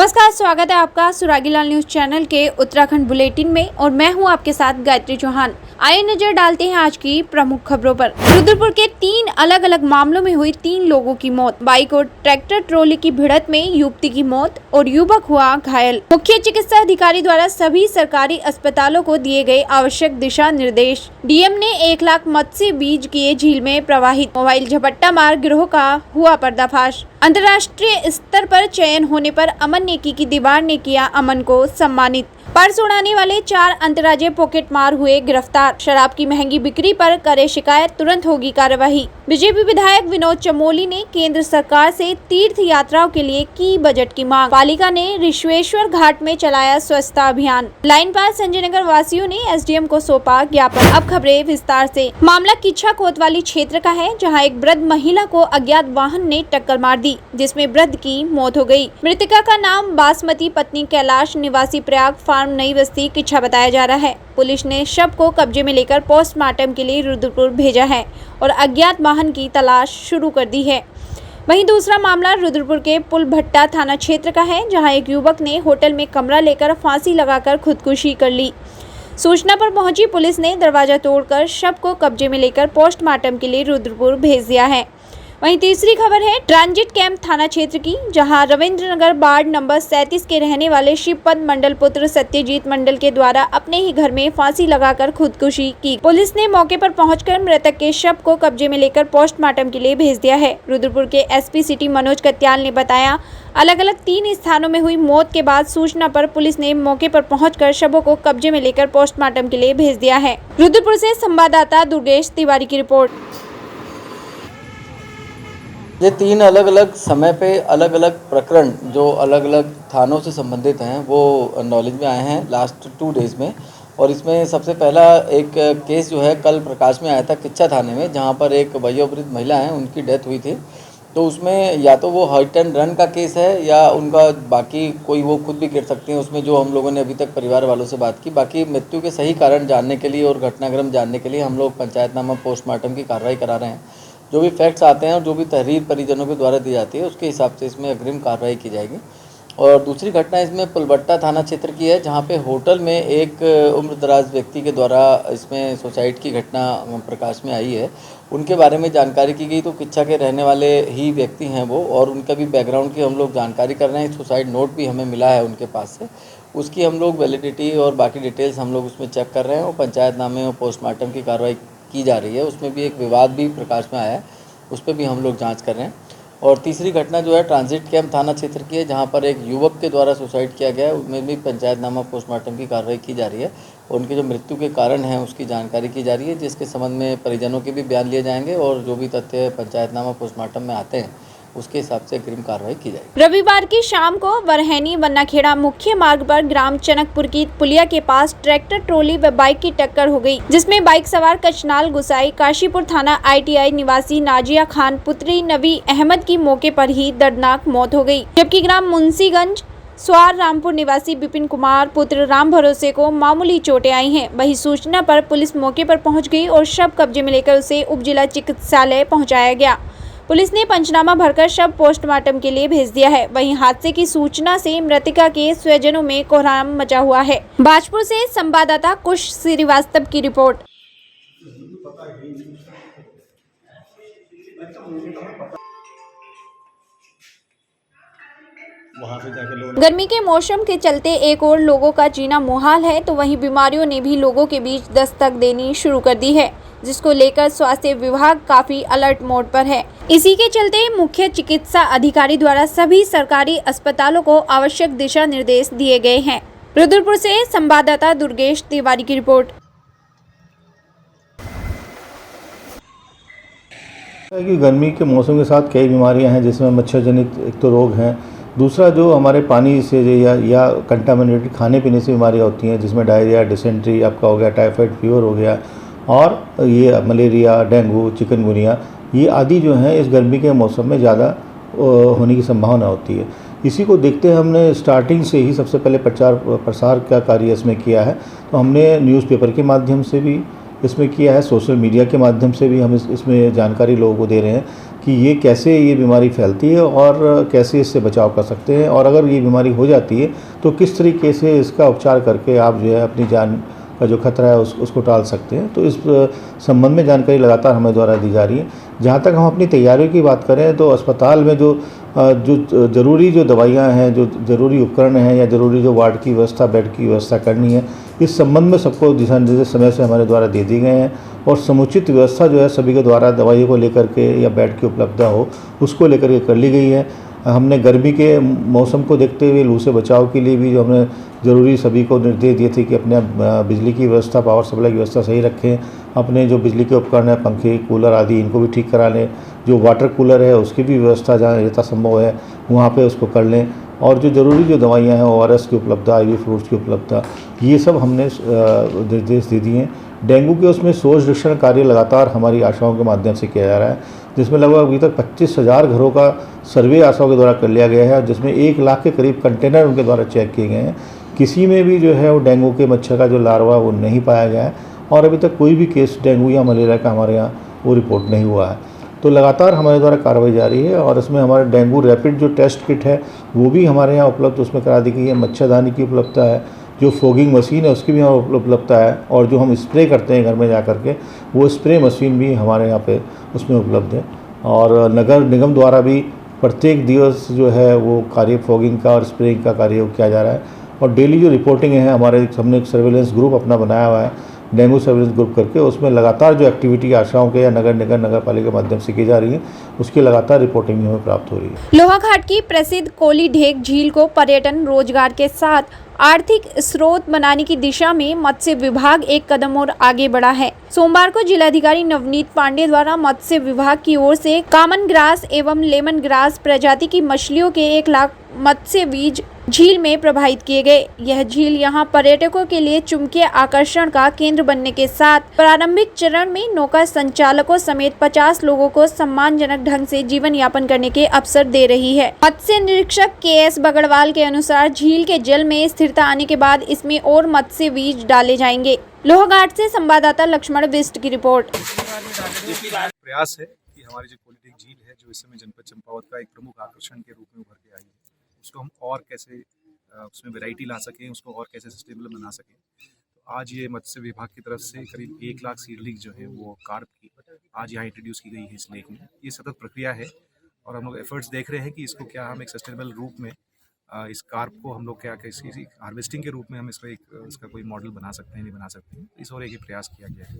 नमस्कार, स्वागत है आपका सुरागीलाल न्यूज चैनल के उत्तराखंड बुलेटिन में और मैं हूं आपके साथ गायत्री चौहान। आइए नजर डालते हैं आज की प्रमुख खबरों पर। रुद्रपुर के 3 अलग अलग मामलों में हुई 3 लोगों की मौत। बाइक और ट्रैक्टर ट्रॉली की भिड़ंत में युवती की मौत और युवक हुआ घायल। मुख्य चिकित्सा अधिकारी द्वारा सभी सरकारी अस्पतालों को दिए गए आवश्यक दिशा निर्देश। डीएम ने 1 लाख मत्स्य बीज किए झील में प्रवाहित। मोबाइल झपट्टा मार गिरोह का हुआ पर्दाफाश। अंतर्राष्ट्रीय स्तर पर चयन होने पर अमन नेकी की दीवार ने किया अमन को सम्मानित। पर्स उड़ाने वाले 4 अंतर्राज्यीय पॉकेट मार हुए गिरफ्तार। शराब की महंगी बिक्री पर करे शिकायत, तुरंत होगी कार्यवाही। बीजेपी विधायक विनोद चमोली ने केंद्र सरकार से तीर्थ यात्राओं के लिए की बजट की मांग। पालिका ने ऋषिवेश्वर घाट में चलाया स्वच्छता अभियान। लाइन पास संजय नगर वासियों ने एसडीएम को सौंपा ज्ञापन। अब खबरें विस्तार से। मामला किच्छा कोतवाली क्षेत्र का है, जहां एक वृद्ध महिला को अज्ञात वाहन ने टक्कर मार दी, जिसमें वृद्ध की मौत हो गई। मृतका का नाम बासमती पत्नी कैलाश निवासी प्रयाग फार्म नई बस्ती किच्छा बताया जा रहा है। पुलिस ने शव को कब्जे में लेकर पोस्टमार्टम के लिए रुद्रपुर भेजा है और अज्ञात वाहन की तलाश शुरू कर दी है। वहीं दूसरा मामला रुद्रपुर के पुलभट्टा थाना क्षेत्र का है, जहां एक युवक ने होटल में कमरा लेकर फांसी लगाकर खुदकुशी कर ली। सूचना पर पहुंची पुलिस ने दरवाजा तोड़कर शव को कब्जे में लेकर पोस्टमार्टम के लिए रुद्रपुर भेज दिया है। वहीं तीसरी खबर है ट्रांजिट कैंप थाना क्षेत्र की, जहां रविंद्र नगर वार्ड नंबर 37 के रहने वाले शिवपद मंडल पुत्र सत्यजीत मंडल के द्वारा अपने ही घर में फांसी लगाकर खुदकुशी की। पुलिस ने मौके पर पहुंचकर मृतक के शव को कब्जे में लेकर पोस्टमार्टम के लिए भेज दिया है। रुद्रपुर के एसपी सिटी मनोज कत्याल ने बताया, अलग अलग 3 स्थानों में हुई मौत के बाद सूचना पर पुलिस ने मौके पर पहुंचकर शवों को कब्जे में लेकर पोस्टमार्टम के लिए भेज दिया है। रुद्रपुर से संवाददाता दुर्गेश तिवारी की रिपोर्ट। ये 3 अलग अलग समय पे अलग अलग प्रकरण जो अलग अलग थानों से संबंधित हैं वो नॉलेज में आए हैं लास्ट 2 डेज़ में। और इसमें सबसे पहला एक केस जो है कल प्रकाश में आया था किच्छा थाने में, जहां पर एक वयोवृद्ध महिला है, उनकी डेथ हुई थी। तो उसमें या तो वो हर्ट एंड रन का केस है या उनका बाकी कोई वो खुद भी गिर सकती हैं। उसमें जो हम लोगों ने अभी तक परिवार वालों से बात की, बाकी मृत्यु के सही कारण जानने के लिए और घटनाक्रम जानने के लिए हम लोग पंचायतनामा पोस्टमार्टम की कार्रवाई करा रहे हैं। जो भी फैक्ट्स आते हैं और जो भी तहरीर परिजनों के द्वारा दी जाती है उसके हिसाब से इसमें अग्रिम कार्रवाई की जाएगी। और दूसरी घटना इसमें पुलभट्टा थाना क्षेत्र की है, जहां पे होटल में एक उम्रदराज व्यक्ति के द्वारा इसमें सुसाइड की घटना प्रकाश में आई है। उनके बारे में जानकारी की गई तो किच्छा के रहने वाले ही व्यक्ति हैं वो, और उनका भी बैकग्राउंड की हम लोग जानकारी कर रहे हैं। सुसाइड नोट भी हमें मिला है उनके पास से, उसकी हम लोग वैलिडिटी और बाकी डिटेल्स हम लोग उसमें चेक कर रहे हैं और पंचायतनामे और पोस्टमार्टम की कार्रवाई की जा रही है। उसमें भी एक विवाद भी प्रकाश में आया है, उस पर भी हम लोग जांच कर रहे हैं। और तीसरी घटना जो है ट्रांजिट कैंप थाना क्षेत्र की है, जहां पर एक युवक के द्वारा सुसाइड किया गया है। उसमें भी पंचायतनामा पोस्टमार्टम की कार्रवाई की जा रही है और उनके जो मृत्यु के कारण हैं उसकी जानकारी की जा रही है, जिसके संबंध में परिजनों के भी बयान लिए जाएंगे और जो भी तथ्य पंचायतनामा पोस्टमार्टम में आते हैं उसके हिसाब से अग्रिम कार्रवाई की जाएगी। रविवार की शाम को बरहैनी वन्नाखेड़ा मुख्य मार्ग पर ग्राम चनकपुर की पुलिया के पास ट्रैक्टर ट्रॉली व बाइक की टक्कर हो गई, जिसमें बाइक सवार कचनाल गुसाई काशीपुर थाना ITI निवासी नाजिया खान पुत्री नवी अहमद की मौके पर ही दर्दनाक मौत हो गई, जबकि ग्राम मुंशीगंज स्वार रामपुर निवासी विपिन कुमार पुत्र राम भरोसे को मामूली चोटें आई हैं। वही सूचना पर पुलिस मौके पर पहुंच गई और शव कब्जे में लेकर उसे उप जिला चिकित्सालय पहुंचाया गया। पुलिस ने पंचनामा भरकर शव पोस्टमार्टम के लिए भेज दिया है। वहीं हादसे की सूचना से मृतका के स्वजनों में कोहराम मचा हुआ है। बाजपुर से संवाददाता कुश श्रीवास्तव की रिपोर्ट। गर्मी के मौसम के चलते एक और लोगों का जीना मुहाल है, तो वहीं बीमारियों ने भी लोगों के बीच दस्तक देनी शुरू कर दी है, जिसको लेकर स्वास्थ्य विभाग काफी अलर्ट मोड पर है। इसी के चलते मुख्य चिकित्सा अधिकारी द्वारा सभी सरकारी अस्पतालों को आवश्यक दिशा निर्देश दिए गए हैं। रुद्रपुर से संवाददाता दुर्गेश तिवारी की रिपोर्ट। कि गर्मी के मौसम के साथ कई बीमारियां हैं, जिसमें मच्छर जनित एक तो रोग हैं, दूसरा जो हमारे पानी से या कंटामिनेटेड खाने पीने से बीमारियां होती हैं, जिसमें डायरिया, डिसेंट्री आपका हो गया, टाइफाइड फीवर हो गया, और ये मलेरिया, डेंगू, चिकनगुनिया, ये आदि जो हैं इस गर्मी के मौसम में ज़्यादा होने की संभावना होती है। इसी को देखते हुए हमने स्टार्टिंग से ही सबसे पहले प्रचार प्रसार का कार्य इसमें किया है। तो हमने न्यूज़पेपर के माध्यम से भी इसमें किया है, सोशल मीडिया के माध्यम से भी हम इसमें जानकारी लोगों को दे रहे हैं, कि ये कैसे ये बीमारी फैलती है और कैसे इससे बचाव कर सकते हैं, और अगर ये बीमारी हो जाती है तो किस तरीके से इसका उपचार करके आप जो है अपनी जान का जो खतरा है उसको टाल सकते हैं। तो इस संबंध में जानकारी लगातार हमें द्वारा दी जा रही है। जहाँ तक हम अपनी तैयारियों की बात करें तो अस्पताल में जो ज़रूरी जो दवाइयाँ हैं, जो ज़रूरी उपकरण हैं या ज़रूरी जो वार्ड की व्यवस्था, बेड की व्यवस्था करनी है, इस संबंध में सबको दिशा निर्देश समय से हमारे द्वारा दे दिए गए हैं और समुचित व्यवस्था जो है सभी के द्वारा दवाइयों को लेकर के या बेड की उपलब्धता हो उसको लेकर के कर ली गई है। हमने गर्मी के मौसम को देखते हुए लू से बचाव के लिए भी जो हमने ज़रूरी सभी को निर्देश दिए थे कि अपने बिजली की व्यवस्था, पावर सप्लाई की व्यवस्था सही रखें, अपने जो बिजली के उपकरण हैं, पंखे, कूलर आदि, इनको भी ठीक करा लें, जो वाटर कूलर है उसकी भी व्यवस्था जहाँ यथासंभव है वहाँ पे उसको कर लें, और जो ज़रूरी जो दवाइयाँ हैं ORS की उपलब्धता, IV फ्रूट्स की उपलब्धता, ये सब हमने निर्देश दे दिए हैं। डेंगू के उसमें सोच निरीक्षण कार्य लगातार हमारी आशाओं के माध्यम से किया जा रहा है, जिसमें लगभग अभी तक 25,000 घरों का सर्वे आशाओं के द्वारा कर लिया गया है, जिसमें 1 लाख के करीब कंटेनर उनके द्वारा चेक किए गए हैं। किसी में भी जो है वो डेंगू के मच्छर का जो लार्वा वो नहीं पाया गया है और अभी तक कोई भी केस डेंगू या मलेरिया का हमारे यहाँ वो रिपोर्ट नहीं हुआ है। तो लगातार हमारे द्वारा कार्रवाई जारी है और इसमें हमारे डेंगू रैपिड जो टेस्ट किट है वो भी हमारे यहाँ उपलब्ध उसमें करा दी गई है। मच्छरदानी की उपलब्धता है, जो फॉगिंग मशीन है उसकी भी यहाँ उपलब्धता है, और जो हम स्प्रे करते हैं घर में जा करके वो स्प्रे मशीन भी हमारे यहाँ पे उसमें उपलब्ध है। और नगर निगम द्वारा भी प्रत्येक दिवस जो है वो कार्य फॉगिंग का और स्प्रेइंग का कार्य किया जा रहा है। और डेली जो रिपोर्टिंग है हमारे, हमने एक सर्वेलेंस ग्रुप अपना बनाया हुआ है, डेंगू सर्वेलेंस ग्रुप करके, उसमें लगातार जो एक्टिविटी आशाओं के या नगर निगम नगर पालिका के माध्यम से की जा रही है उसकी लगातार रिपोर्टिंग भी हमें प्राप्त हो रही है। लोहाघाट की प्रसिद्ध कोली ढेक झील को पर्यटन, रोजगार के साथ आर्थिक स्रोत बनाने की दिशा में मत्स्य विभाग एक कदम और आगे बढ़ा है। सोमवार को जिलाधिकारी नवनीत पांडे द्वारा मत्स्य विभाग की ओर से कॉमन ग्रास एवं लेमन ग्रास प्रजाति की मछलियों के 1 लाख मत्स्य बीज झील में प्रवाहित किए गए। यह झील यहां पर्यटकों के लिए चुंबकीय आकर्षण का केंद्र बनने के साथ प्रारंभिक चरण में नौका संचालकों समेत 50 लोगों को सम्मानजनक ढंग से जीवन यापन करने के अवसर दे रही है। मत्स्य निरीक्षक KS बगड़वाल के अनुसार झील के जल में स्थिरता आने के बाद इसमें और मत्स्य बीज डाले जाएंगे। लोहाघाट से संवाददाता लक्ष्मण बिष्ट की रिपोर्ट। प्रयास है कि हमारी जो कोली ढेक झील है, जो इस समय जनपद चंपावत का एक प्रमुख आकर्षण के रूप में उभर के आई है, उसको हम और कैसे उसमें वैरायटी ला सकें, उसको और कैसे सस्टेनेबल बना सकें। तो आज ये मत्स्य विभाग की तरफ से करीब 1 लाख सीडलिंग जो है वो कार्प की आज यहाँ इंट्रोड्यूस की गई है इस लेक में। ये सतत प्रक्रिया है और हम लोग एफर्ट्स देख रहे हैं कि इसको क्या हम एक सस्टेनेबल रूप में इस कार्प को हम लोग क्या किसी हार्वेस्टिंग के रूप में हम इसका कोई मॉडल बना सकते हैं, नहीं बना सकते हैं। इस और एक प्रयास किया गया है।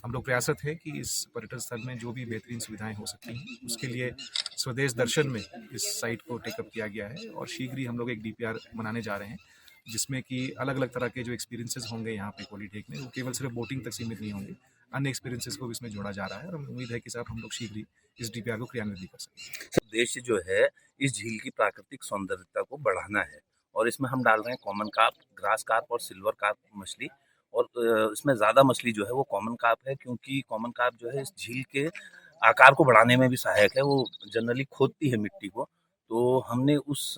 हम लोग प्रयासत है कि इस पर्यटन स्थल में जो भी बेहतरीन सुविधाएं हो सकती हैं उसके लिए स्वदेश दर्शन में इस साइट को टेकअप किया गया है और शीघ्र ही हम लोग एक DPR बनाने जा रहे हैं, जिसमें कि अलग अलग तरह के जो एक्सपीरियंसेस होंगे यहाँ पे कोली ढेक में, वो केवल सिर्फ बोटिंग तक सीमित नहीं होंगे, अन्य एक्सपीरियंसेस को भी इसमें जोड़ा जा रहा है और उम्मीद है कि साहब हम लोग शीघ्र ही इस DPR को क्रियान्वित भी कर सकें। उद्देश्य जो है इस झील की प्राकृतिक सौंदर्यता को बढ़ाना है और इसमें हम डाल रहे हैं कॉमन कार्प, ग्रास कार्प और सिल्वर कार्प मछली। और इसमें ज़्यादा मछली जो है वो कॉमन कार्प है, क्योंकि कॉमन कार्प जो है इस झील के आकार को बढ़ाने में भी सहायक है। वो जनरली खोदती है मिट्टी को, तो हमने उस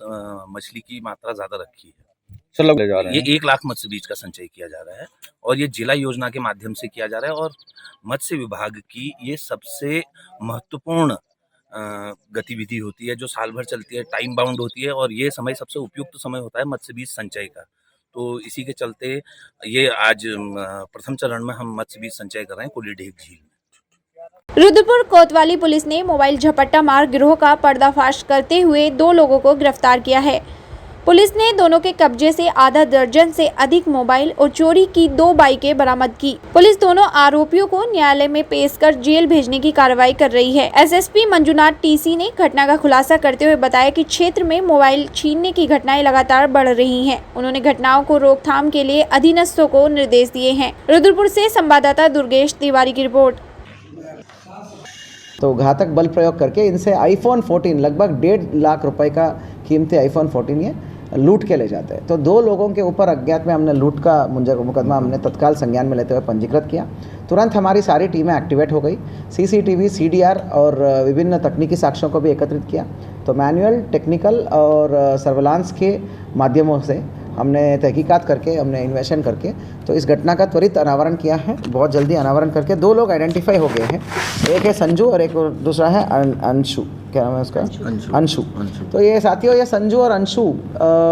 मछली की मात्रा ज़्यादा रखी है। ये 1 लाख मत्स्य बीज का संचय किया जा रहा है और ये जिला योजना के माध्यम से किया जा रहा है और मत्स्य विभाग की ये सबसे महत्वपूर्ण गतिविधि होती है जो साल भर चलती है, टाइम बाउंड होती है और ये समय सबसे उपयुक्त समय होता है मत्स्य बीज संचय का। तो इसी के चलते ये आज प्रथम चरण में हम मत्स्य बीज संचय कर रहे हैं कोली ढेक झील में। रुद्रपुर कोतवाली पुलिस ने मोबाइल झपट्टा मार गिरोह का पर्दाफाश करते हुए 2 लोगों को गिरफ्तार किया है। पुलिस ने दोनों के कब्जे से आधा दर्जन से अधिक मोबाइल और चोरी की 2 बाइकें बरामद की। पुलिस दोनों आरोपियों को न्यायालय में पेश कर जेल भेजने की कार्रवाई कर रही है। SSP मंजुनाथ TC ने घटना का खुलासा करते हुए बताया कि क्षेत्र में मोबाइल छीनने की घटनाएं लगातार बढ़ रही हैं। उन्होंने घटनाओं को रोकथाम के लिए अधीनस्थों को निर्देश दिए हैं। रुद्रपुर से संवाददाता दुर्गेश तिवारी की रिपोर्ट। तो घातक बल प्रयोग करके इनसे iPhone 14 लगभग 1.5 लाख रुपए का कीमती iPhone 14 ये लूट के ले जाते हैं। तो 2 लोगों के ऊपर अज्ञात में हमने लूट का मुकदमा हमने तत्काल संज्ञान में लेते हुए पंजीकृत किया। तुरंत हमारी सारी टीमें एक्टिवेट हो गई, CCTV, CDR और विभिन्न तकनीकी साक्ष्यों को भी एकत्रित किया। तो मैनुअल, टेक्निकल और सर्वेलांस के माध्यमों से हमने तहकीकात करके, हमने इन्वेस्टिगेशन करके तो इस घटना का त्वरित अनावरण किया है। बहुत जल्दी अनावरण करके 2 लोग आइडेंटिफाई हो गए हैं। एक है संजू और एक दूसरा है अंशु। क्या नाम है उसका? अंशु। तो ये साथियों, ये संजू और अंशु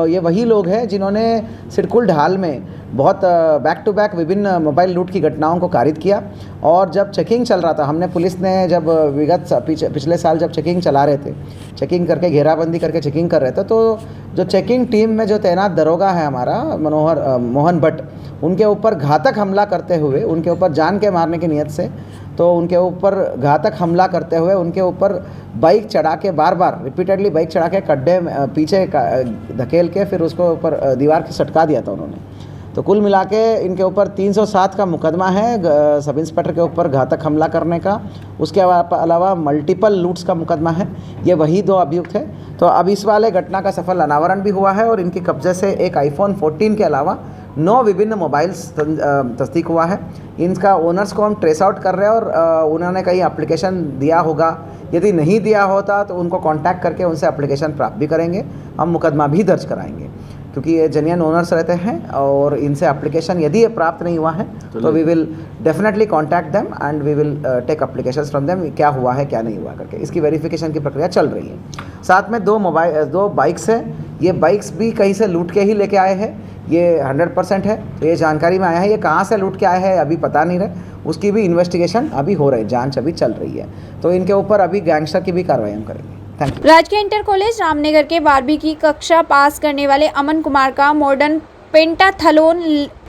ये वही लोग हैं जिन्होंने सिरकुल ढाल में बहुत बैक टू बैक विभिन्न मोबाइल लूट की घटनाओं को कारित किया। और जब चेकिंग चल रहा था, हमने पुलिस ने जब पिछले साल जब चेकिंग चला रहे थे, चेकिंग करके घेराबंदी करके चेकिंग कर रहे थे, तो जो चेकिंग टीम में जो तैनात दरोगा है हमारा मोहन भट्ट, उनके ऊपर घातक हमला करते हुए, उनके ऊपर जान के मारने की नीयत से, तो उनके ऊपर घातक हमला करते हुए उनके ऊपर बाइक चढ़ा के बार बार रिपीटेडली बाइक चढ़ा के खड्डे पीछे धकेल के फिर उसको ऊपर दीवार के सटका दिया था उन्होंने। तो कुल मिला के इनके ऊपर 307 का मुकदमा है सब इंस्पेक्टर के ऊपर घातक हमला करने का। उसके अलावा मल्टीपल लूट्स का मुकदमा है। ये वही 2 अभियुक्त है। तो अब इस वाले घटना का सफल अनावरण भी हुआ है और इनके कब्जे से एक iPhone 14 के अलावा 9 विभिन्न मोबाइल्स तस्दीक हुआ है। इनका ओनर्स को हम ट्रेस आउट कर रहे हैं और उन्होंने कहीं एप्लीकेशन दिया होगा, यदि नहीं दिया होता तो उनको कांटेक्ट करके उनसे एप्लीकेशन प्राप्त भी करेंगे, हम मुकदमा भी दर्ज कराएंगे, क्योंकि ये जेन्युइन ओनर्स रहते हैं और इनसे एप्लीकेशन यदि ये प्राप्त नहीं हुआ है तो we will definitely contact them and we will take applications from them, क्या हुआ है क्या नहीं हुआ करके। इसकी वेरिफिकेशन की प्रक्रिया चल रही है। साथ में 2 बाइक्स हैं। ये बाइक्स भी कहीं से लूट के ही लेके आए हैं, ये 100% है। तो ये जानकारी में आया है। ये कहाँ से लूट के आए हैं अभी पता नहीं रहे, उसकी भी इन्वेस्टिगेशन अभी हो रही है, जाँच अभी चल रही है। तो इनके ऊपर अभी गैंगस्टर की भी कार्रवाई हम करेंगे। राजकीय इंटर कॉलेज रामनगर के 12वीं की कक्षा पास करने वाले अमन कुमार का मॉडर्न पेंटाथलॉन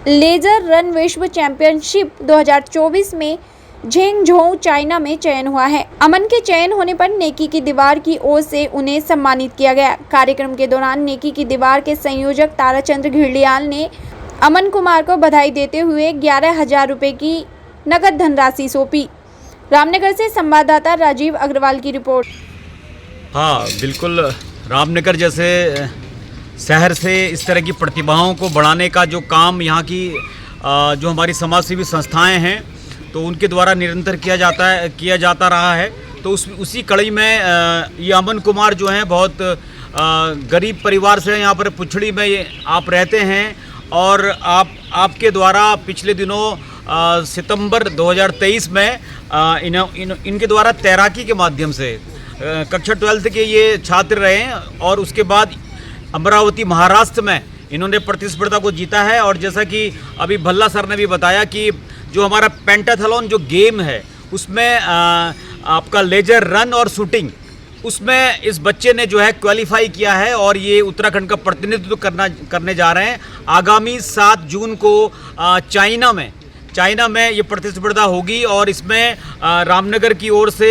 लेजर रन विश्व चैंपियनशिप 2024 में झेंगझोउ चाइना में चयन हुआ है। अमन के चयन होने पर नेकी की दीवार की ओर से उन्हें सम्मानित किया गया। कार्यक्रम के दौरान नेकी की दीवार के संयोजक ताराचंद्र घिरलियाल ने अमन कुमार को बधाई देते हुए 11,000 रुपये की नकद धनराशि सौंपी। रामनगर से संवाददाता राजीव अग्रवाल की रिपोर्ट। हाँ बिल्कुल, रामनगर जैसे शहर से इस तरह की प्रतिभाओं को बढ़ाने का जो काम यहाँ की जो हमारी समाजसेवी संस्थाएं हैं तो उनके द्वारा निरंतर किया जाता रहा है। तो उसी कड़ी में ये अमन कुमार जो हैं बहुत गरीब परिवार से, यहाँ पर पुछड़ी में आप रहते हैं और आपके द्वारा पिछले दिनों सितंबर 2023 में इनके द्वारा तैराकी के माध्यम से कक्षा 12th के ये छात्र रहे हैं और उसके बाद अमरावती महाराष्ट्र में इन्होंने प्रतिस्पर्धा को जीता है। और जैसा कि अभी भल्ला सर ने भी बताया कि जो हमारा पेंटाथलॉन जो गेम है उसमें आपका लेजर रन और शूटिंग, उसमें इस बच्चे ने जो है क्वालिफाई किया है और ये उत्तराखंड का प्रतिनिधित्व करने जा रहे हैं। आगामी 7 जून को चाइना में ये प्रतिस्पर्धा होगी और इसमें रामनगर की ओर से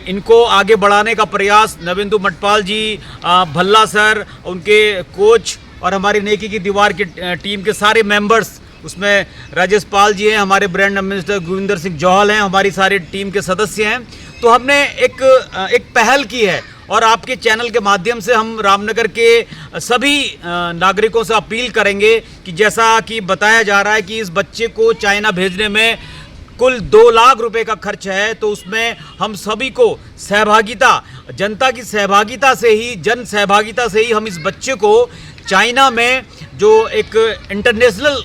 इनको आगे बढ़ाने का प्रयास नवेंदु मटपाल जी, भल्ला सर, उनके कोच और हमारी नेकी की दीवार की टीम के सारे मेंबर्स, उसमें राजेश पाल जी हैं, हमारे ब्रांड एम्बेसडर गोविंदर सिंह जौहल हैं, हमारी सारी टीम के सदस्य हैं। तो हमने एक पहल की है और आपके चैनल के माध्यम से हम रामनगर के सभी नागरिकों से अपील करेंगे कि जैसा कि बताया जा रहा है कि इस बच्चे को चाइना भेजने में कुल 2 लाख रुपए का खर्च है, तो उसमें हम सभी को जनता की सहभागिता से ही, जन सहभागिता से ही हम इस बच्चे को चाइना में जो एक इंटरनेशनल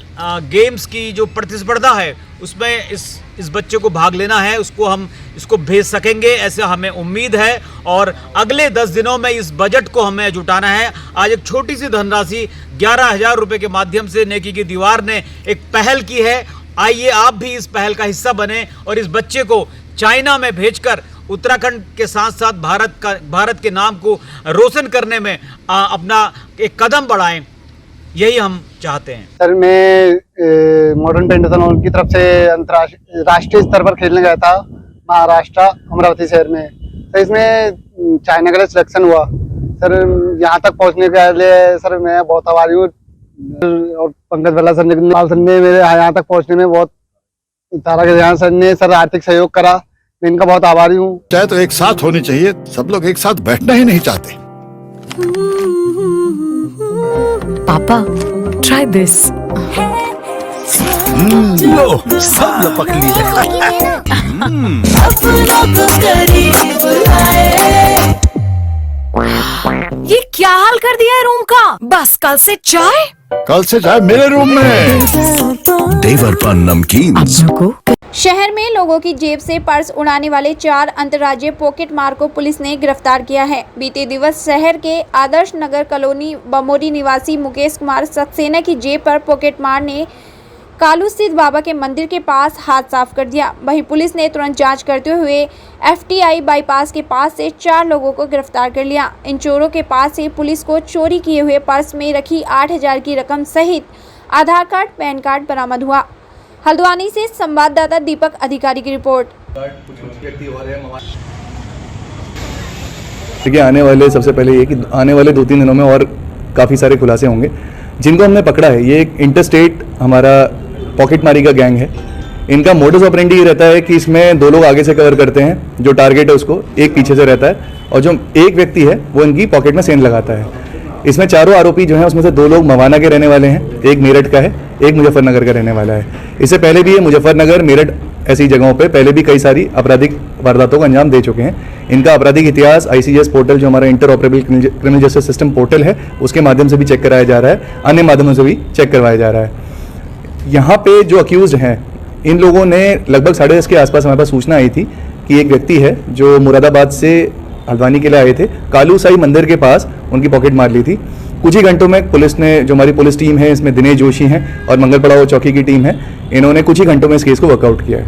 गेम्स की जो प्रतिस्पर्धा है उसमें इस बच्चे को भाग लेना है, इसको भेज सकेंगे ऐसे हमें उम्मीद है। और अगले 10 दिनों में इस बजट को हमें जुटाना है। आज एक छोटी सी धनराशि 11,000 रुपये के माध्यम से नेकी की दीवार ने एक पहल की है। आइए आप भी इस पहल का हिस्सा बने और इस बच्चे को चाइना में भेजकर उत्तराखंड के साथ साथ भारत के नाम को रोशन करने में अपना एक कदम बढ़ाएं, यही हम चाहते हैं। सर मैं मॉडर्न पेंटाथलॉन की तरफ से राष्ट्रीय स्तर पर खेलने गया था महाराष्ट्र अमरावती शहर में। तो इसमें चाइना का सिलेक्शन हुआ। सर यहाँ तक पहुँचने के लिए सर मैं बहुत आभारी हूँ और पंकज भल्ला सर ने मेरे यहाँ तक पहुँचने में बहुत सर ने सर आर्थिक सहयोग करा। मैं इनका बहुत आभारी हूँ। चाहे तो एक साथ होनी चाहिए, सब लोग एक साथ बैठना ही नहीं चाहते। पापा ट्राई दिस। लो सब लपक ली। ये क्या हाल कर दिया है रूम का? बस कल से चाय कल से चाय मेरे रूम में। देवरपन नमकीन। शहर में लोगों की जेब से पर्स उड़ाने वाले 4 अंतर्राज्यीय पॉकेट मार को पुलिस ने गिरफ्तार किया है। बीते दिवस शहर के आदर्श नगर कॉलोनी बमोरी निवासी मुकेश कुमार सक्सेना की जेब पर पॉकेट मार ने कालू स्थित बाबा के मंदिर के पास हाथ साफ कर दिया। वहीं पुलिस ने तुरंत जांच करते हुए FTI बाईपास के पास से 4 लोगों को गिरफ्तार कर लिया। इन चोरों के पास से पुलिस को चोरी किए हुए पर्स में रखी 8,000 की रकम सहित आधार कार्ड, पैन कार्ड बरामद हुआ। हल्द्वानी से संवाददाता दीपक अधिकारी की रिपोर्ट। देखिए, आने वाले सबसे पहले ये कि आने वाले 2-3 दिनों में और काफ़ी सारे खुलासे होंगे जिनको हमने पकड़ा है। ये एक इंटरस्टेट हमारा पॉकेट मारी का गैंग है। इनका मोडस ऑपरेंडी ये रहता है कि इसमें 2 लोग आगे से कवर करते हैं, जो टारगेट है उसको, एक पीछे से रहता है, और जो एक व्यक्ति है वो इनकी पॉकेट में सेंध लगाता है। इसमें चारों आरोपी जो हैं उसमें से 2 लोग मवाना के रहने वाले हैं, एक मेरठ का है, एक मुजफ्फरनगर का रहने वाला है। इससे पहले भी ये मुजफ्फरनगर, मेरठ ऐसी जगहों पे पहले भी कई सारी आपराधिक वारदातों को अंजाम दे चुके हैं। इनका आपराधिक इतिहास ICS पोर्टल, जो हमारा inter operable criminal justice system portal है, उसके माध्यम से भी चेक कराया जा रहा है, अन्य माध्यमों से भी चेक करवाया जा रहा है। यहाँ पे जो अक्यूज्ड हैं, इन लोगों ने लगभग 10:30 के आसपास हमारे पास सूचना आई थी कि एक व्यक्ति है जो मुरादाबाद से हल्द्वानी के लिए आए थे, कालू साई मंदिर के पास उनकी पॉकेट मार ली थी। कुछ ही घंटों में पुलिस ने, जो हमारी पुलिस टीम है, इसमें दिनेश जोशी हैं और मंगल पड़ाव चौकी की टीम है, इन्होंने कुछ ही घंटों में इस केस को वर्कआउट किया है।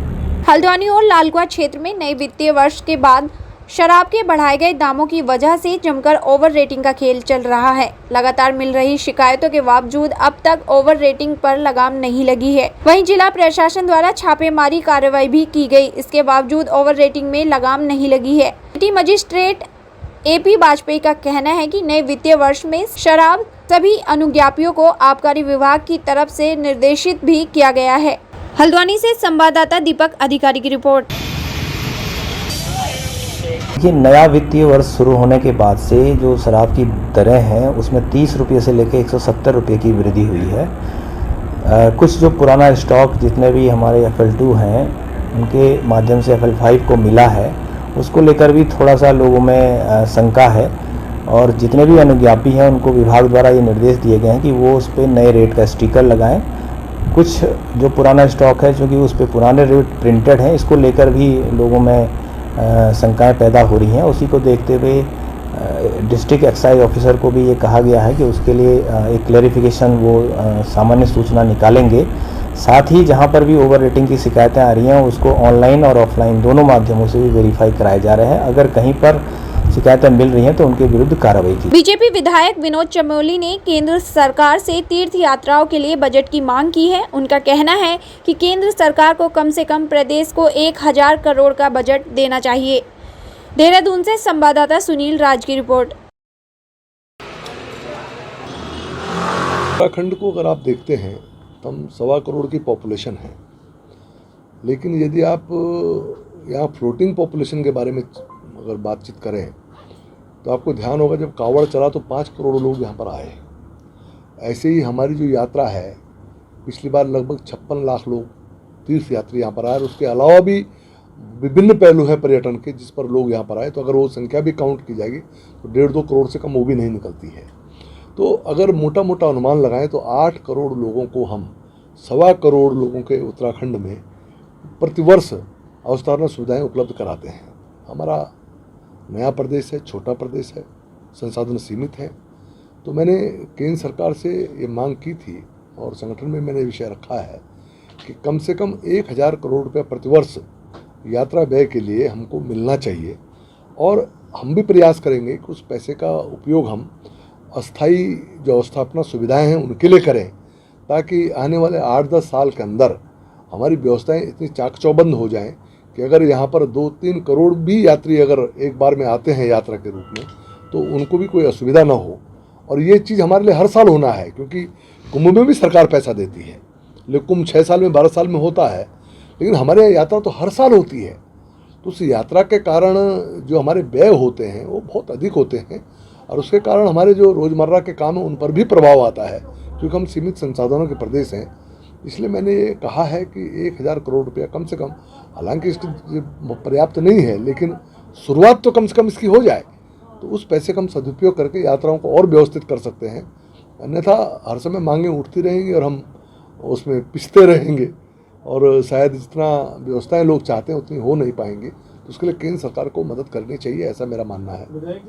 हल्द्वानी और लालकुआ क्षेत्र में नए वित्तीय वर्ष के बाद शराब के बढ़ाए गए दामों की वजह से जमकर ओवर रेटिंग का खेल चल रहा है। लगातार मिल रही शिकायतों के बावजूद अब तक ओवर रेटिंग पर लगाम नहीं लगी है। वहीं जिला प्रशासन द्वारा छापेमारी कार्रवाई भी की गई, इसके बावजूद ओवर रेटिंग में लगाम नहीं लगी है। सिटी मजिस्ट्रेट AP वाजपेयी का कहना है कि नए वित्तीय वर्ष में शराब सभी अनुज्ञापियों को आबकारी विभाग की तरफ से निर्देशित भी किया गया है। हल्द्वानी से संवाददाता दीपक अधिकारी की रिपोर्ट। ये नया वित्तीय वर्ष शुरू होने के बाद से जो शराब की दरें हैं उसमें 30 रुपये से लेकर 170 रुपये की वृद्धि हुई है। कुछ जो पुराना स्टॉक जितने भी हमारे FL2 हैं उनके माध्यम से FL5 को मिला है, उसको लेकर भी थोड़ा सा लोगों में शंका है, और जितने भी अनुज्ञापी हैं उनको विभाग द्वारा ये निर्देश दिए गए हैं कि वो उस पर नए रेट का स्टिकर लगाएं। कुछ जो पुराना स्टॉक है, चूँकि उस पर पुराने रेट प्रिंटेड हैं, इसको लेकर भी लोगों में शंकाएं पैदा हो रही हैं। उसी को देखते हुए डिस्ट्रिक्ट एक्साइज ऑफिसर को भी ये कहा गया है कि उसके लिए एक क्लैरिफिकेशन वो सामान्य सूचना निकालेंगे। साथ ही जहां पर भी ओवर रेटिंग की शिकायतें आ रही हैं उसको ऑनलाइन और ऑफलाइन दोनों माध्यमों से भी वेरीफाई कराए जा रहे हैं। अगर कहीं पर शिकायतें मिल रही हैं तो उनके विरुद्ध कार्रवाई की। बीजेपी विधायक विनोद चमोली ने केंद्र सरकार से तीर्थ यात्राओं के लिए बजट की मांग की है। उनका कहना है कि केंद्र सरकार को कम से कम प्रदेश को 1,000 करोड़ का बजट देना चाहिए। देहरादून से संवाददाता सुनील राज की रिपोर्ट। उत्तराखंड को अगर आप देखते हैं तो हम 1.25 करोड़ की पॉपुलेशन है, लेकिन यदि आप यहाँ फ्लोटिंग पॉपुलेशन के बारे में अगर बातचीत करें तो आपको ध्यान होगा जब कावड़ चला तो 5 करोड़ लोग यहाँ पर आए। ऐसे ही हमारी जो यात्रा है, पिछली बार लगभग 56 लाख लोग तीर्थ यात्री यहाँ पर आए, और उसके अलावा भी विभिन्न पहलू हैं पर्यटन के जिस पर लोग यहाँ पर आए। तो अगर वो संख्या भी काउंट की जाएगी तो 1.5-2 करोड़ से कम वो भी नहीं निकलती है। तो अगर मोटा मोटा अनुमान लगाएं तो 8 करोड़ लोगों को हम 1.25 करोड़ लोगों के उत्तराखंड में प्रतिवर्ष अवधारण सुविधाएँ उपलब्ध कराते हैं। हमारा नया प्रदेश है, छोटा प्रदेश है, संसाधन सीमित हैं। तो मैंने केंद्र सरकार से ये मांग की थी और संगठन में मैंने विषय रखा है कि कम से कम 1,000 करोड़ रुपये प्रतिवर्ष यात्रा व्यय के लिए हमको मिलना चाहिए, और हम भी प्रयास करेंगे कि उस पैसे का उपयोग हम अस्थाई जो अवस्थापना सुविधाएं हैं उनके लिए करें, ताकि आने वाले 8-10 साल के अंदर हमारी व्यवस्थाएं इतनी चाक-चौबंद हो जाएं कि अगर यहाँ पर 2-3 करोड़ भी यात्री अगर एक बार में आते हैं यात्रा के रूप में तो उनको भी कोई असुविधा ना हो। और ये चीज़ हमारे लिए हर साल होना है, क्योंकि कुंभ में भी सरकार पैसा देती है, लेकिन कुंभ 6 साल में 12 साल में होता है, लेकिन हमारे यहाँ यात्रा तो हर साल होती है। तो उस यात्रा के कारण जो हमारे व्यय होते हैं वो बहुत अधिक होते हैं, और उसके कारण हमारे जो रोज़मर्रा के काम हैं उन पर भी प्रभाव आता है, क्योंकि हम सीमित संसाधनों के प्रदेश हैं। इसलिए मैंने ये कहा है कि 1,000 करोड़ रुपया कम से कम, हालांकि इसकी पर्याप्त नहीं है, लेकिन शुरुआत तो कम से कम इसकी हो जाए, तो उस पैसे का हम सदुपयोग करके यात्राओं को और व्यवस्थित कर सकते हैं। अन्यथा हर समय मांगें उठती रहेंगी और हम उसमें पिसते रहेंगे और शायद जितना व्यवस्थाएं लोग चाहते हैं उतनी हो नहीं पाएंगी। तो उसके लिए केंद्र सरकार को मदद करनी चाहिए, ऐसा मेरा मानना है।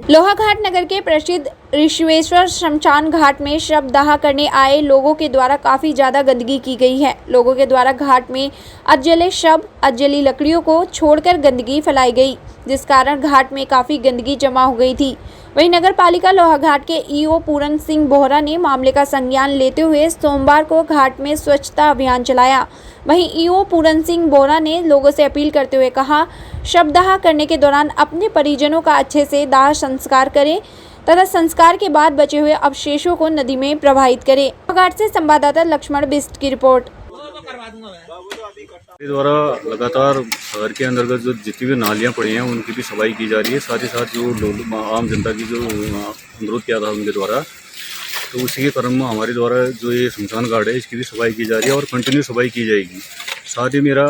लोहाघाट नगर के प्रसिद्ध ऋषिवेश्वर शमशान घाट में शवदाह करने आए लोगों के द्वारा काफी ज्यादा गंदगी की गई है। लोगों के द्वारा घाट में अजले शव, अजली लकड़ियों को छोड़कर गंदगी फैलाई गई, जिस कारण घाट में काफी गंदगी जमा हो गई थी। वहीं नगर पालिका लोहाघाट के ईओ पूरन सिंह बोहरा ने मामले का संज्ञान लेते हुए सोमवार को घाट में स्वच्छता अभियान चलाया। वहीं ईओ पूरन सिंह बोहरा ने लोगों से अपील करते हुए कहा, शवदाह करने के दौरान अपने परिजनों का अच्छे से दाह संस्कार करें तथा संस्कार के बाद बचे हुए अवशेषों को नदी में प्रवाहित करें। लोहाघाट से संवाददाता लक्ष्मण बिस्ट की रिपोर्ट। द्वारा लगातार शहर के अंतर्गत जो जितनी भी नालियां पड़ी हैं उनकी भी सफाई की जा रही है। साथ ही साथ जो आम जनता की जो अनुरोध किया था उनके द्वारा, तो उसी के क्रम में हमारे द्वारा जो ये शमशान घाट है इसकी भी सफाई की जा रही है और कंटिन्यू सफाई की जाएगी। साथ ही मेरा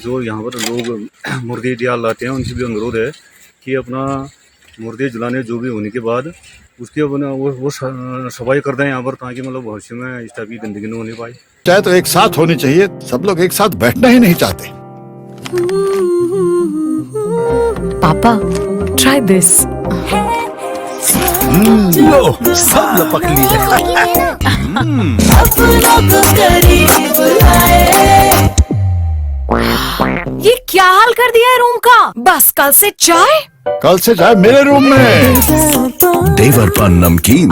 जो यहाँ पर लोग मुर्दे दियाल लाते हैं उनसे भी अनुरोध है कि अपना मुर्दे जलाने जो भी होने के बाद उसके अपना वो सफाई कर दें यहाँ पर, ताकि मतलब भविष्य में इस टाइप की गंदगी न होने पाए। चाहे तो एक साथ होनी चाहिए, सब लोग एक साथ बैठना ही नहीं चाहते। पापा, ट्राई दिस। लो, सब लपक लिए। ये क्या हाल कर दिया है रूम का? बस कल से चाय मेरे रूम में। देवर पान नमकीन।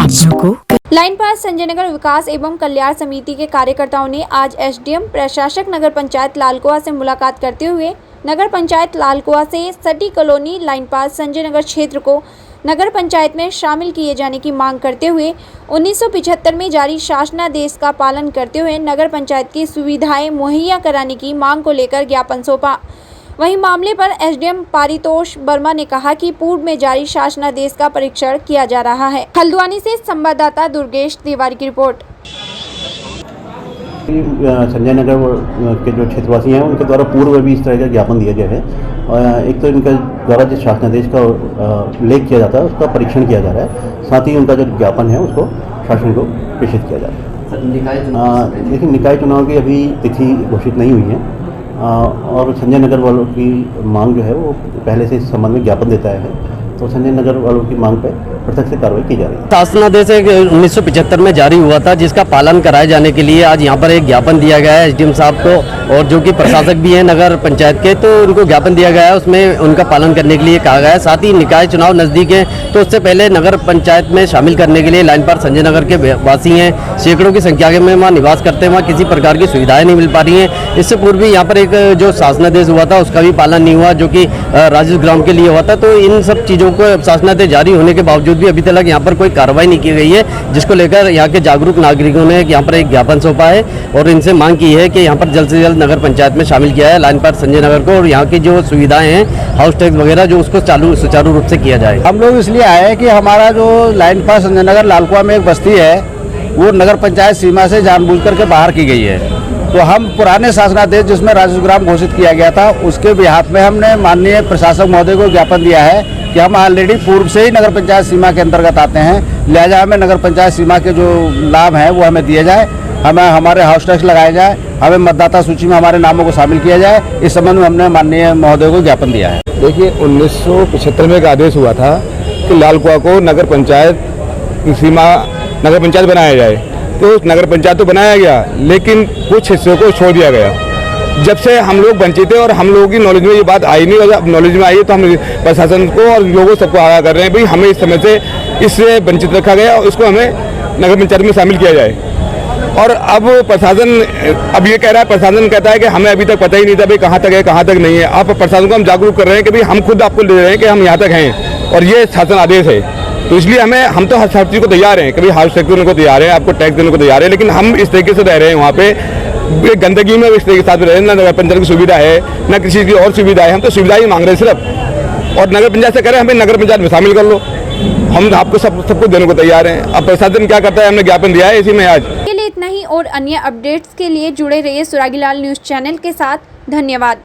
लाइन पास संजय नगर विकास एवं कल्याण समिति के कार्यकर्ताओं ने आज एसडीएम प्रशासक नगर पंचायत लालकुआ से मुलाकात करते हुए नगर पंचायत लालकुआ से सटी कॉलोनी लाइन पास संजय नगर क्षेत्र को नगर पंचायत में शामिल किए जाने की मांग करते हुए 1975 में जारी शासनादेश का पालन करते हुए नगर पंचायत की सुविधाएं मुहैया कराने की मांग को लेकर ज्ञापन सौंपा। वहीं मामले पर एसडीएम पारितोष वर्मा ने कहा कि पूर्व में जारी शासनादेश का परीक्षण किया जा रहा है। हल्द्वानी से संवाददाता दुर्गेश तिवारी की रिपोर्ट। संजय नगर के जो क्षेत्रवासी हैं उनके द्वारा पूर्व भी इस तरह का ज्ञापन दिया गया है। एक तो इनका द्वारा जिस शासनादेश का उल्लेख किया जाता है उसका परीक्षण किया जा रहा है, साथ ही उनका जो ज्ञापन है उसको शासन को प्रेषित किया जा रहा है। लेकिन निकाय चुनाव की अभी तिथि घोषित नहीं हुई है और संजय नगर वालों की मांग जो है वो पहले से इस संबंध में ज्ञापन देता है, तो संजय नगर वालों की मांग पर प्रत्यक्ष से कार्रवाई की जा रही है। शासनादेश 1975 में जारी हुआ था जिसका पालन कराए जाने के लिए आज यहाँ पर एक ज्ञापन दिया गया है एसडीएम साहब को, और जो कि प्रशासक भी हैं नगर पंचायत के, तो उनको ज्ञापन दिया गया है, उसमें उनका पालन करने के लिए कहा गया है। साथ ही निकाय चुनाव नज़दीक है तो उससे पहले नगर पंचायत में शामिल करने के लिए लाइन पर संजय नगर के वासी हैं, सैकड़ों की संख्या में वहाँ निवास करते हैं, वहाँ किसी प्रकार की सुविधाएं नहीं मिल पा रही हैं। इससे पूर्व भी यहाँ पर एक जो शासनादेश हुआ था उसका भी पालन नहीं हुआ, जो कि राजेश ग्राम के लिए हुआ था। तो इन सब चीज़ों को शासनादेश जारी होने के बावजूद भी अभी तक यहाँ पर कोई कार्रवाई नहीं की गई है, जिसको लेकर यहाँ के जागरूक नागरिकों ने यहाँ पर एक ज्ञापन सौंपा है और इनसे मांग की है कि यहाँ पर जल्द से जल्द नगर पंचायत में शामिल किया है लाइन पर संजय नगर को, और यहाँ की जो सुविधाएं हैं हाउस टैक्स वगैरह जो उसको सुचारू रूप से किया जाए। हम लोग इसलिए आए हैं कि हमारा जो लाइन पर संजय नगर लालकुआ में एक बस्ती है वो नगर पंचायत सीमा से जानबूझकर के बाहर की गई है। तो हम पुराने शासनादेश जिसमें राजेश ग्राम घोषित किया गया था उसके बिहाफ में हमने माननीय प्रशासक महोदय को ज्ञापन दिया है कि हम ऑलरेडी पूर्व से ही नगर पंचायत सीमा के अंतर्गत आते हैं, लिहाजा हमें नगर पंचायत सीमा के जो लाभ हैं वो हमें दिए जाए, हमें हमारे हाउस टैक्स लगाए जाए, हमें मतदाता सूची में हमारे नामों को शामिल किया जाए। इस संबंध में हमने माननीय महोदय को ज्ञापन दिया है। देखिए 1975 में एक आदेश हुआ था कि लालकुआ को नगर पंचायत की सीमा नगर पंचायत बनाया जाए, तो नगर पंचायत तो बनाया गया लेकिन कुछ हिस्सों को छोड़ दिया गया। जब से हम लोग वंचित है और हम लोगों की नॉलेज में ये बात आई नहीं, और जब नॉलेज में आई है तो हम प्रशासन को और लोगों सबको आगाह कर रहे हैं भाई हमें इस समय से इससे वंचित रखा गया और इसको हमें नगर पंचायत में शामिल किया जाए। और अब प्रशासन अब ये कह रहा है, प्रशासन कहता है कि हमें अभी तक पता ही नहीं था भाई कहाँ तक है कहाँ तक नहीं है। अब प्रशासन को हम जागरूक कर रहे हैं कि भाई हम खुद आपको ले रहे हैं कि हम यहाँ तक हैं और ये शासन आदेश है, तो इसलिए हम तो हर चीज़ को तैयार हैं कि भाई हाउस टैक्स देने को तैयार है, आपको टैक्स देने को तैयार है, लेकिन हम इस तरीके से रह रहे हैं वहाँ पे गंदगी में इस तरीके के साथ रह रहे हैं। ना नगर पंचायत की सुविधा है ना किसी की और सुविधा है, हम तो सुविधा ही मांग रहे हैं सिर्फ, और नगर पंचायत से कह रहे हैं हमें नगर पंचायत में शामिल कर लो, हम आपको सबको देने को तैयार हैं। अब प्रशासन क्या करता है, हमने ज्ञापन दिया है इसी में आज के लिए इतना ही, और अन्य अपडेट्स के लिए जुड़े रहिए सुरागीलाल न्यूज चैनल के साथ। धन्यवाद।